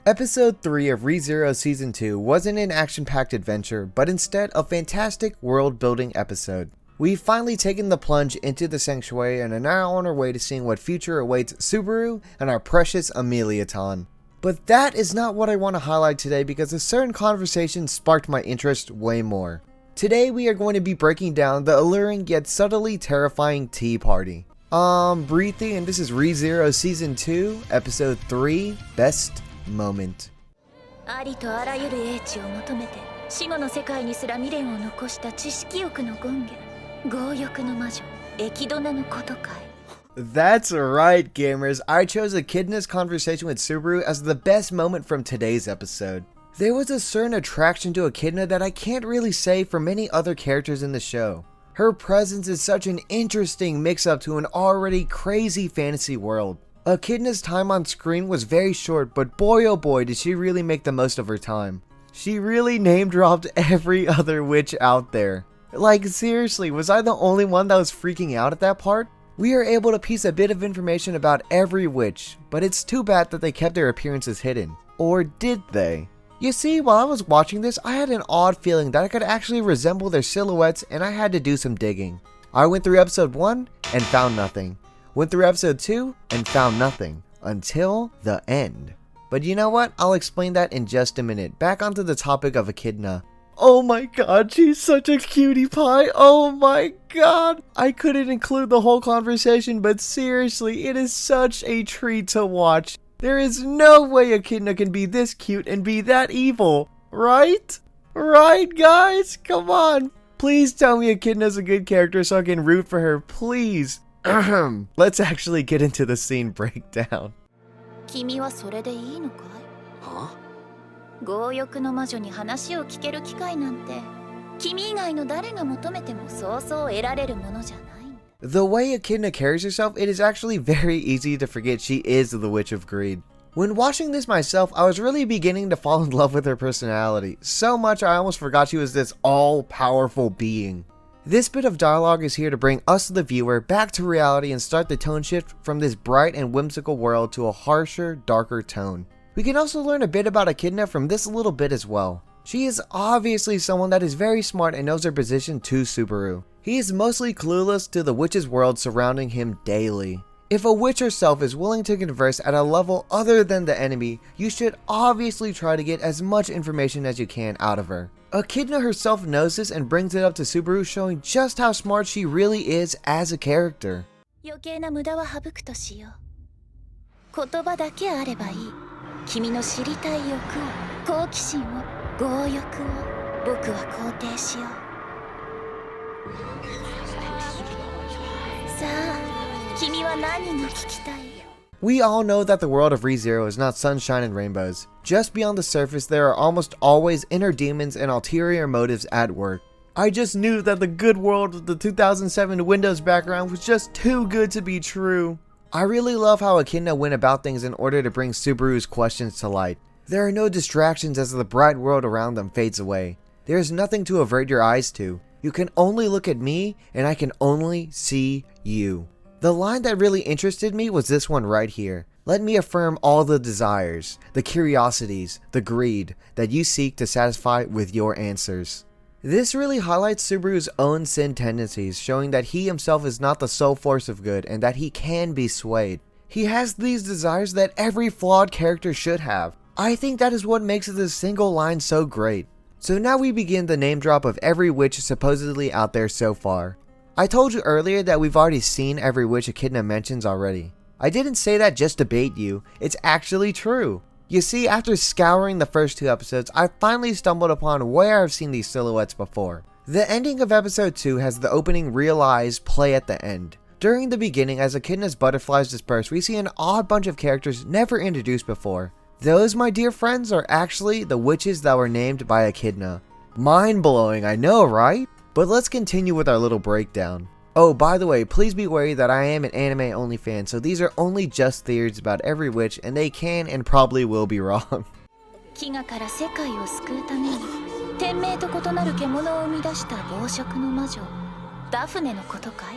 Episode 3 of ReZero Season 2 wasn't an action-packed adventure, but instead a fantastic world-building episode. We've finally taken the plunge into the sanctuary and are now on our way to seeing what future awaits Subaru and our precious Ameliaton. But that is not what I want to highlight today because a certain conversation sparked my interest way more. Today we are going to be breaking down the alluring yet subtly terrifying tea party. BriThi, and this is ReZero Season 2, Episode 3, Best Moment. ありとあらゆる英知を求めて死後の世界にすら未練を残した知識欲の権限強欲の魔女エキドナのことかい That's right, gamers. I chose Echidna's conversation with Subaru as the best moment from today's episode. There was a certain attraction to Echidna that I can't really say for many other characters in the show. Her presence is such an interesting mix-up to an already crazy fantasy world. Echidna's time on screen was very short, but boy oh boy did she really make the most of her time. She really name-dropped every other witch out there. Like seriously, was I the only one that was freaking out at that part? We are able to piece a bit of information about every witch, but it's too bad that they kept their appearances hidden. Or did they? You see, while I was watching this, I had an odd feeling that I could actually resemble their silhouettes and I had to do some digging. I went through episode 1 and found nothing. Went through episode 2 and found nothing. Until the end. But you know what? I'll explain that in just a minute. Back onto the topic of Echidna. Oh my god, she's such a cutie pie. Oh my god. I couldn't include the whole conversation, but seriously, it is such a treat to watch. There is no way Echidna can be this cute and be that evil. Right? Right, guys? Come on. Please tell me Echidna's a good character so I can root for her, please. Let's actually get into the scene breakdown. 君はそれでいいのかい？は？強欲の魔女に話を聞ける機会なんて君以外の誰が求めてもそうそう得られるものじゃない。 The way Echidna carries herself, it is actually very easy to forget she is the Witch of Greed. When watching this myself, I was really beginning to fall in love with her personality, so much I almost forgot she was this all-powerful being. This bit of dialogue is here to bring us, the viewer, back to reality and start the tone shift from this bright and whimsical world to a harsher, darker tone. We can also learn a bit about Echidna from this little bit as well. She is obviously someone that is very smart and knows her position to Subaru. He is mostly clueless to the witch's world surrounding him daily. If a witch herself is willing to converse at a level other than the enemy, you should obviously try to get as much information as you can out of her. Echidna herself knows this and brings it up to Subaru, showing just how smart she really is as a character. 余計な無駄は省くとしよう。言葉だけあればいい。君の知りたい欲を、好奇心を、強欲を、僕は肯定しよう。さあ、君は何が聞きたい？ We all know that the world of ReZero is not sunshine and rainbows. Just beyond the surface, there are almost always inner demons and ulterior motives at work. I just knew that the good world of the 2007 Windows background was just too good to be true. I really love how Echidna went about things in order to bring Subaru's questions to light. There are no distractions as the bright world around them fades away. There is nothing to avert your eyes to. You can only look at me, and I can only see you. The line that really interested me was this one right here. Let me affirm all the desires, the curiosities, the greed that you seek to satisfy with your answers. This really highlights Subaru's own sin tendencies, showing that he himself is not the sole force of good and that he can be swayed. He has these desires that every flawed character should have. I think that is what makes this single line so great. So now we begin the name drop of every witch supposedly out there so far. I told you earlier that we've already seen every witch Echidna mentions already. I didn't say that just to bait you, it's actually true. You see, after scouring the first 2 episodes, I finally stumbled upon where I've seen these silhouettes before. The ending of episode 2 has the opening Realize play at the end. During the beginning, as Echidna's butterflies disperse, we see an odd bunch of characters never introduced before. Those, my dear friends, are actually the witches that were named by Echidna. Mind-blowing, I know, right? But let's continue with our little breakdown. Oh, by the way, please be wary that I am an anime-only fan, so these are only just theories about every witch, and they can and probably will be wrong. 飢餓から世界を救うために天命と異なる獣を生み出した暴食の魔女ダフネのことかい？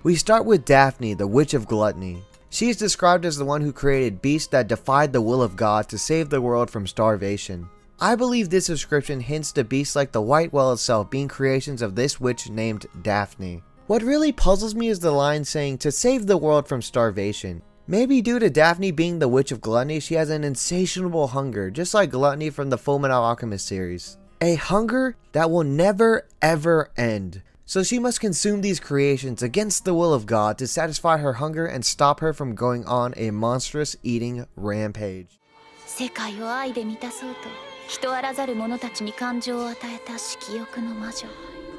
We start with Daphne, the Witch of Gluttony. She is described as the one who created beasts that defied the will of God to save the world from starvation. I believe this description hints to beasts like the white whale itself being creations of this witch named Daphne. What really puzzles me is the line saying to save the world from starvation. Maybe due to Daphne being the witch of gluttony, she has an insatiable hunger, just like Gluttony from the Fullmetal Alchemist series. A hunger that will never ever end. So she must consume these creations against the will of God to satisfy her hunger and stop her from going on a monstrous eating rampage. 世界を愛で満たそうと人あらざる者たちに感情を与えた色欲の魔女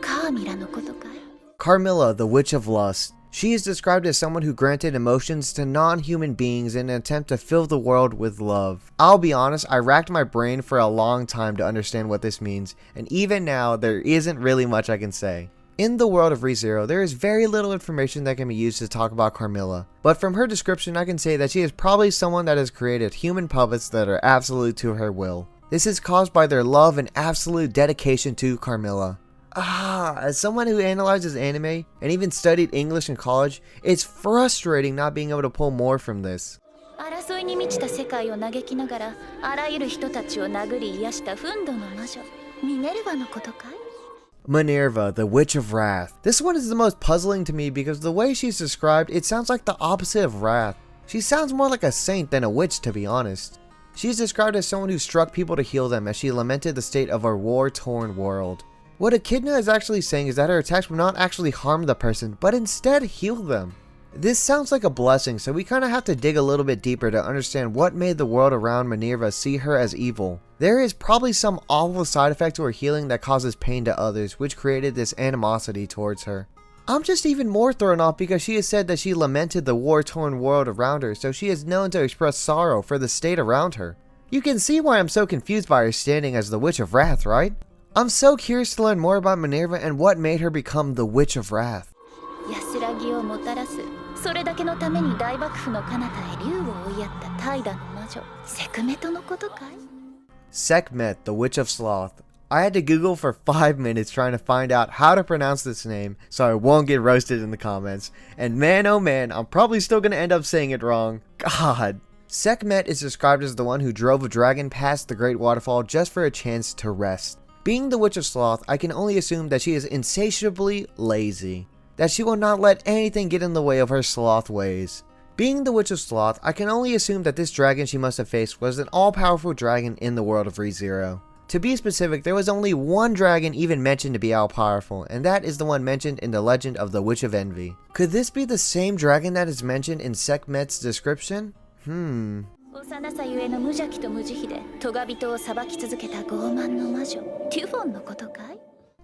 カーミラのことかい Carmilla, the Witch of Lust. She is described as someone who granted emotions to non-human beings in an attempt to fill the world with love. I'll be honest, I racked my brain for a long time to understand what this means, and even now, there isn't really much I can say. In the world of ReZero, there is very little information that can be used to talk about Carmilla, but from her description I can say that she is probably someone that has created human puppets that are absolute to her will. This is caused by their love and absolute dedication to Carmilla. As someone who analyzes anime and even studied English in college, it's frustrating not being able to pull more from this. 争いに満ちた世界を嘆きながらあらゆる人たちを殴り癒した憤怒の魔女ミネルヴァのことかい Minerva, the Witch of Wrath. This one is the most puzzling to me because the way she's described, it sounds like the opposite of wrath. She sounds more like a saint than a witch, to be honest. She's described as someone who struck people to heal them as she lamented the state of a war-torn world. What Echidna is actually saying is that her attacks will not actually harm the person, but instead heal them. This sounds like a blessing, so we kinda have to dig a little bit deeper to understand what made the world around Minerva see her as evil. There is probably some awful side effect to her healing that causes pain to others, which created this animosity towards her. I'm just even more thrown off because she has said that she lamented the war-torn world around her, so she is known to express sorrow for the state around her. You can see why I'm so confused by her standing as the Witch of Wrath, right? I'm so curious to learn more about Minerva and what made her become the Witch of Wrath. 安らぎをもたらすそれだけのために大幕府の彼方へ竜を追いやった怠惰の魔女セクメトのことかい Sekhmet, the Witch of Sloth. I had to Google for 5 minutes trying to find out how to pronounce this name so I won't get roasted in the comments. And man oh man, I'm probably still going to end up saying it wrong. God. Sekhmet is described as the one who drove a dragon past the Great Waterfall just for a chance to rest. Being the Witch of Sloth, I can only assume that she is insatiably lazy. That she will not let anything get in the way of her sloth ways. Being the Witch of Sloth, I can only assume that this dragon she must have faced was an all-powerful dragon in the world of ReZero. To be specific, there was only one dragon even mentioned to be all-powerful, and that is the one mentioned in the legend of the Witch of Envy. Could this be the same dragon that is mentioned in Sekhmet's description? 幼さゆえの無邪気と無慈悲でトガ人を裁き続けた傲慢の魔女テュフォンのことかい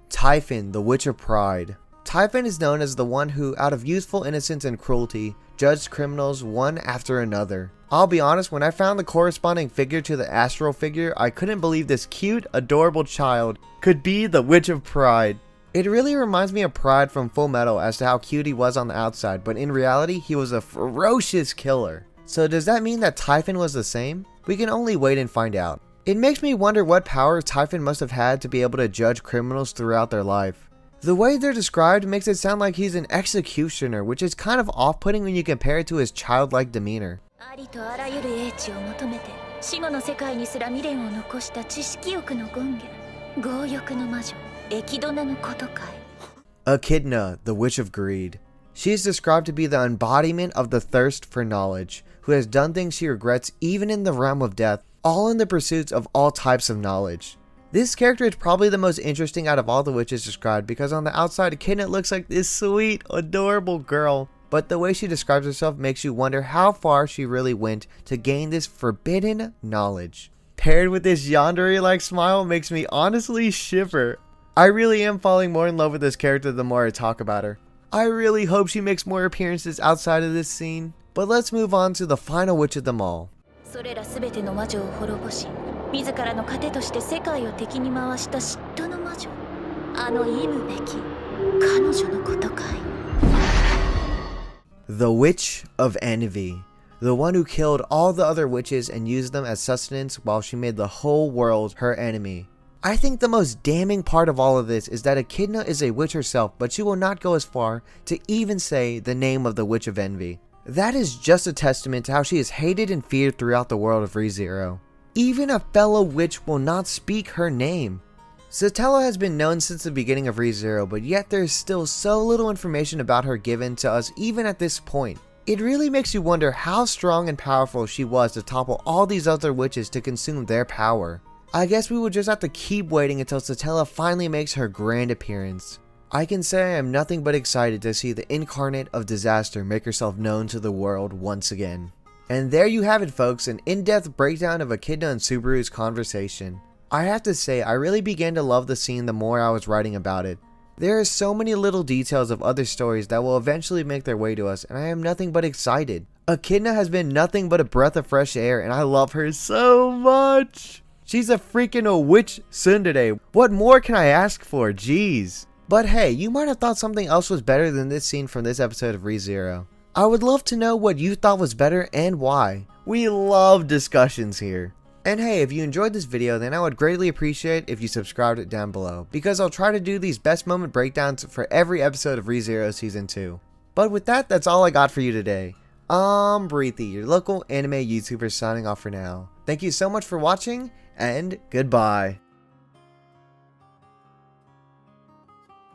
Typhon, the Witch of Pride. Typhon is known as the one who, out of youthful innocence and cruelty, judged criminals one after another. I'll be honest, when I found the corresponding figure to the astral figure, I couldn't believe this cute, adorable child could be the Witch of Pride. It really reminds me of Pride from Fullmetal as to how cute he was on the outside, but in reality, he was a ferocious killer. So does that mean that Typhon was the same? We can only wait and find out. It makes me wonder what power Typhon must have had to be able to judge criminals throughout their life. The way they're described makes it sound like he's an executioner, which is kind of off-putting when you compare it to his childlike demeanor. ありとあらゆる英知を求めて死後の世界にすら未練を残した知識欲の権限強欲の魔女エキドナのことかい Echidna, the Witch of Greed. She is described to be the embodiment of the thirst for knowledge, who has done things she regrets even in the realm of death, all in the pursuits of all types of knowledge. This character is probably the most interesting out of all the witches described because on the outside Echidna looks like this sweet, adorable girl, but the way she describes herself makes you wonder how far she really went to gain this forbidden knowledge. Paired with this yandere-like smile makes me honestly shiver. I really am falling more in love with this character the more I talk about her. I really hope she makes more appearances outside of this scene. But let's move on to the final witch of them all. それらすべての魔女を滅ぼし自らの糧として世界を敵に回した嫉妬の魔女あの忌むべき彼女のことかい The Witch of Envy. The one who killed all the other witches and used them as sustenance while she made the whole world her enemy. I think the most damning part of all of this is that Echidna is a witch herself, but she will not go as far to even say the name of the Witch of Envy. That is just a testament to how she is hated and feared throughout the world of ReZero. Even a fellow witch will not speak her name. Satella has been known since the beginning of ReZero, but yet there is still so little information about her given to us even at this point. It really makes you wonder how strong and powerful she was to topple all these other witches to consume their power. I guess we will just have to keep waiting until Satella finally makes her grand appearance. I can say I am nothing but excited to see the incarnate of disaster make herself known to the world once again. And there you have it, folks, an in-depth breakdown of Echidna and Subaru's conversation. I have to say, I really began to love the scene the more I was writing about it. There are so many little details of other stories that will eventually make their way to us, and I am nothing but excited. Echidna has been nothing but a breath of fresh air, and I love her so much. She's a freaking witch tsundere. What more can I ask for? Jeez. But hey, you might have thought something else was better than this scene from this episode of ReZero. I would love to know what you thought was better and why. We love discussions here. And hey, if you enjoyed this video, then I would greatly appreciate if you subscribed it down below, because I'll try to do these best moment breakdowns for every episode of ReZero Season 2. But with that, that's all I got for you today. I'm BriThi, your local anime YouTuber, signing off for now. Thank you so much for watching, and goodbye.